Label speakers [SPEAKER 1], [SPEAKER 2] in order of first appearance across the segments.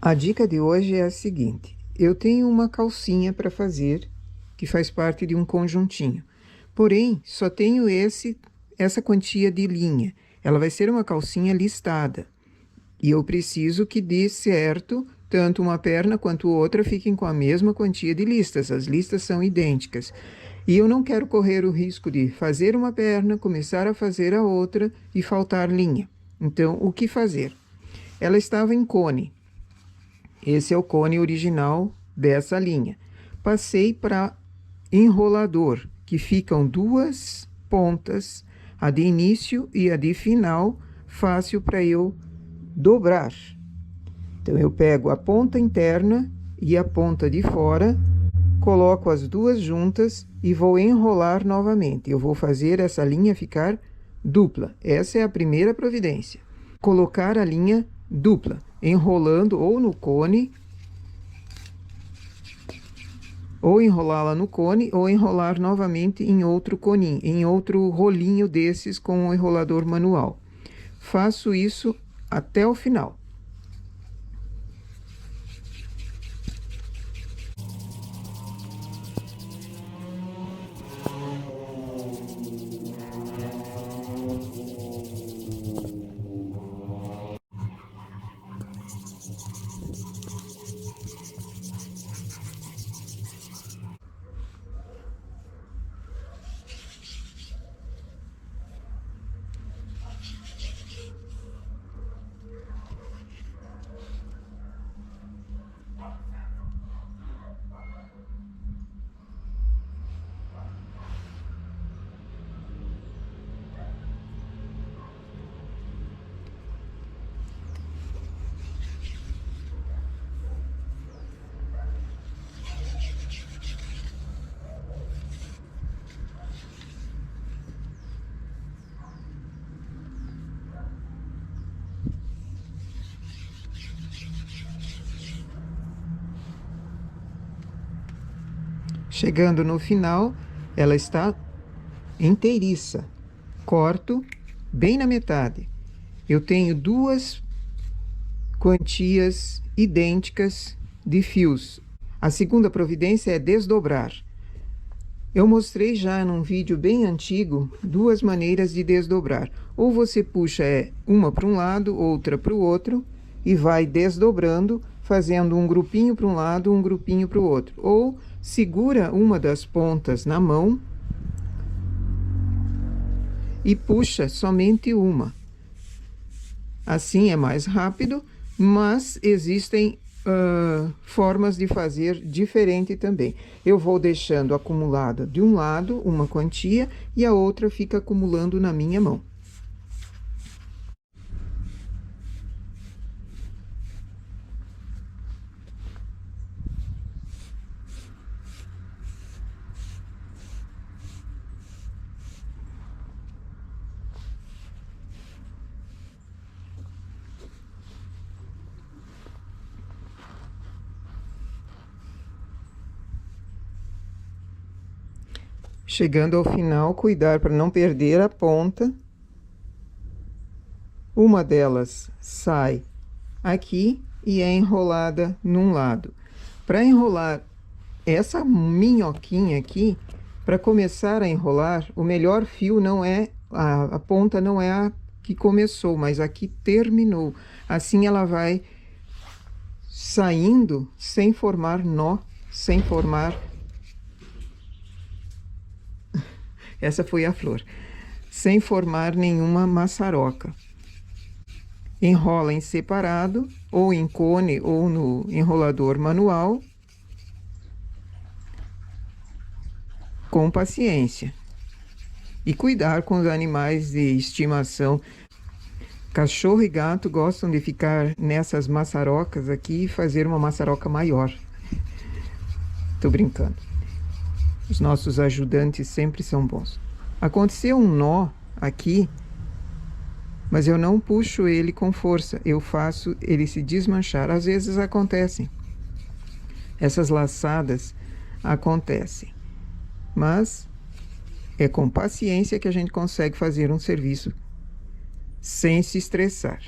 [SPEAKER 1] A dica de hoje é a seguinte: eu tenho uma calcinha para fazer que faz parte de um conjuntinho, porém só tenho essa quantia de linha. Ela vai ser uma calcinha listada e eu preciso que dê certo, tanto uma perna quanto outra fiquem com a mesma quantia de listas. As listas são idênticas. E eu não quero correr o risco de fazer uma perna, começar a fazer a outra e faltar linha. Então, o que fazer? Ela estava em cone. Esse é o cone original dessa linha. Passei para enrolador, que ficam duas pontas, a de início e a de final, fácil para eu dobrar. Então, eu pego a ponta interna e a ponta de fora, coloco as duas juntas e vou enrolar novamente. Eu vou fazer essa linha ficar dupla. Essa é a primeira providência. Colocar a linha dupla, enrolando ou no cone, ou enrolá-la no cone, ou enrolar novamente em outro coninho, em outro rolinho desses com o enrolador manual. Faço isso até o final. Chegando no final, ela está inteiriça. Corto bem na metade. Eu tenho duas quantias idênticas de fios. A segunda providência é desdobrar. Eu mostrei já num vídeo bem antigo duas maneiras de desdobrar. Ou você puxa uma para um lado, outra para o outro e vai desdobrando, fazendo um grupinho para um lado, um grupinho para o outro. Ou segura uma das pontas na mão e puxa somente uma. Assim é mais rápido, mas existem formas de fazer diferente também. Eu vou deixando acumulada de um lado uma quantia e a outra fica acumulando na minha mão. Chegando ao final, cuidar para não perder a ponta. Uma delas sai aqui e é enrolada num lado. Para enrolar essa minhoquinha aqui, para começar a enrolar, o melhor fio não é, a ponta não é a que começou, mas a que terminou. Assim ela vai saindo sem formar nó, sem formar... Essa foi a flor. Sem formar nenhuma maçaroca. Enrola em separado, ou em cone, ou no enrolador manual, com paciência. E cuidar com os animais de estimação. Cachorro e gato gostam de ficar nessas maçarocas aqui e fazer uma maçaroca maior. Tô brincando. Os nossos ajudantes sempre são bons. Aconteceu um nó aqui, mas eu não puxo ele com força. Eu faço ele se desmanchar. Às vezes acontecem. Essas laçadas acontecem. Mas é com paciência que a gente consegue fazer um serviço sem se estressar.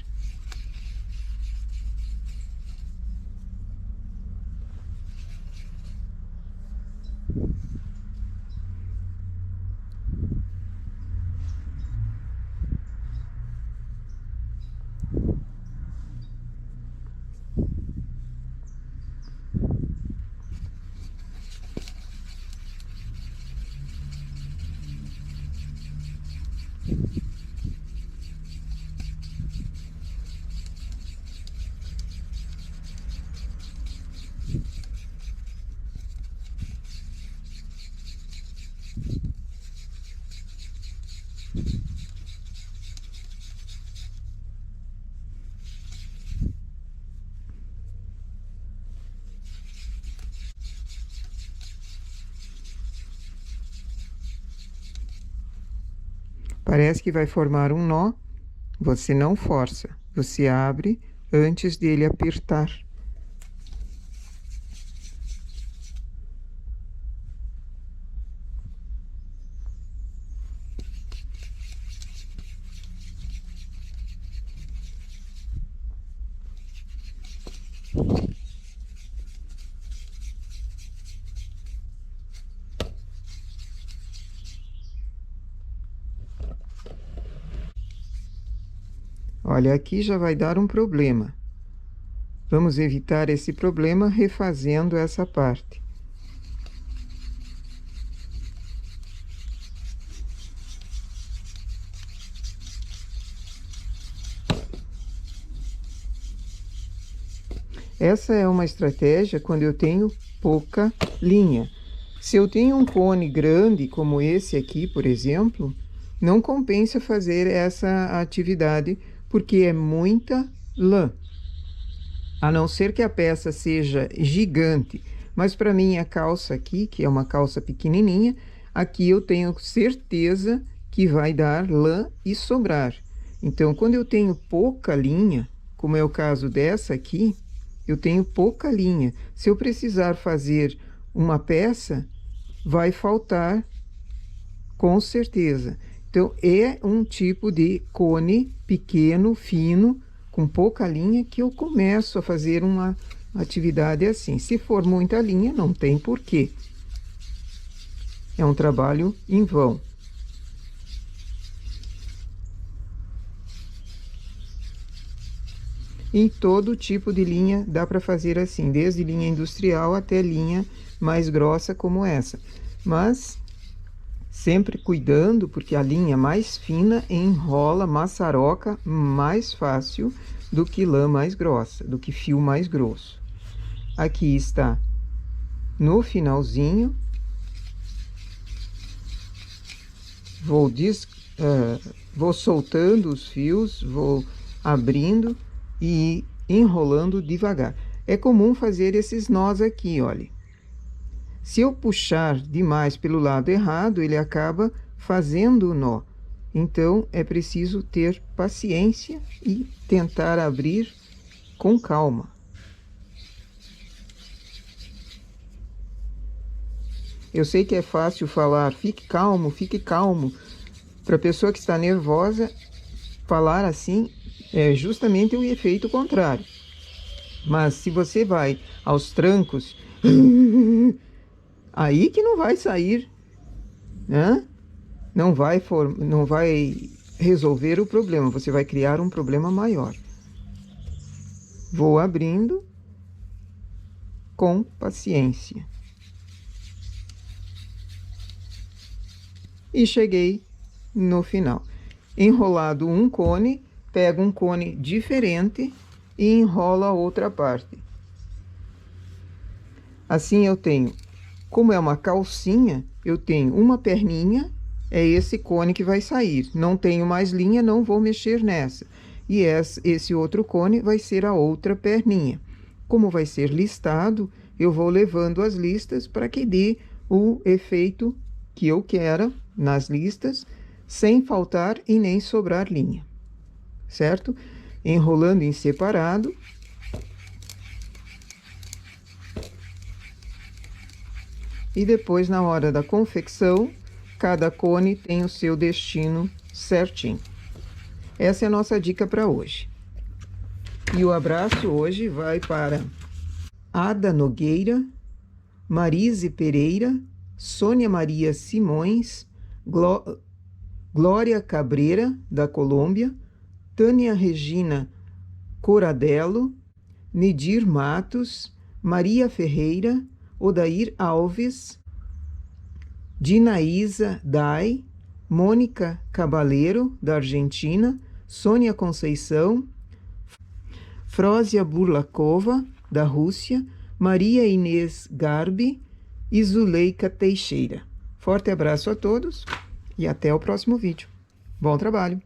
[SPEAKER 1] Parece que vai formar um nó, você não força, você abre antes dele apertar. Olha, aqui já vai dar um problema. Vamos evitar esse problema refazendo essa parte. Essa é uma estratégia quando eu tenho pouca linha. Se eu tenho um cone grande, como esse aqui, por exemplo, não compensa fazer essa atividade, porque é muita lã. A não ser que a peça seja gigante. Mas para minha calça aqui, que é uma calça pequenininha, aqui eu tenho certeza que vai dar lã e sobrar. Então, quando eu tenho pouca linha, como é o caso dessa aqui, eu tenho pouca linha. Se eu precisar fazer uma peça, vai faltar com certeza. Então, é um tipo de cone pequeno, fino, com pouca linha, que eu começo a fazer uma atividade assim. Se for muita linha, não tem porquê. É um trabalho em vão. Em todo tipo de linha dá para fazer assim, desde linha industrial até linha mais grossa como essa. Mas sempre cuidando, porque a linha mais fina enrola, maçaroca mais fácil do que lã mais grossa, do que fio mais grosso. Aqui está no finalzinho. Vou soltando os fios, vou abrindo e enrolando devagar. É comum fazer esses nós aqui, olha. Se eu puxar demais pelo lado errado, ele acaba fazendo o nó. Então, é preciso ter paciência e tentar abrir com calma. Eu sei que é fácil falar, fique calmo, fique calmo. Para a pessoa que está nervosa, falar assim é justamente o efeito contrário. Mas se você vai aos trancos, aí que não vai sair, né? Não vai resolver o problema, você vai criar um problema maior. Vou abrindo com paciência. E cheguei no final. Enrolado um cone, pego um cone diferente e enrola a outra parte. Assim eu tenho, como é uma calcinha, eu tenho uma perninha, é esse cone que vai sair. Não tenho mais linha, não vou mexer nessa. E esse outro cone vai ser a outra perninha. Como vai ser listado, eu vou levando as listas para que dê o efeito que eu quero nas listas, sem faltar e nem sobrar linha, certo? Enrolando em separado. E depois, na hora da confecção, cada cone tem o seu destino certinho. Essa é a nossa dica para hoje. E o abraço hoje vai para Ada Nogueira, Marise Pereira, Sônia Maria Simões, Glória Cabreira, da Colômbia, Tânia Regina Coradello, Nedir Matos, Maria Ferreira, Odair Alves, Dinaísa Dai, Mônica Cabaleiro, da Argentina, Sônia Conceição, Frósia Burlakova, da Rússia, Maria Inês Garbi e Zuleika Teixeira. Forte abraço a todos e até o próximo vídeo. Bom trabalho!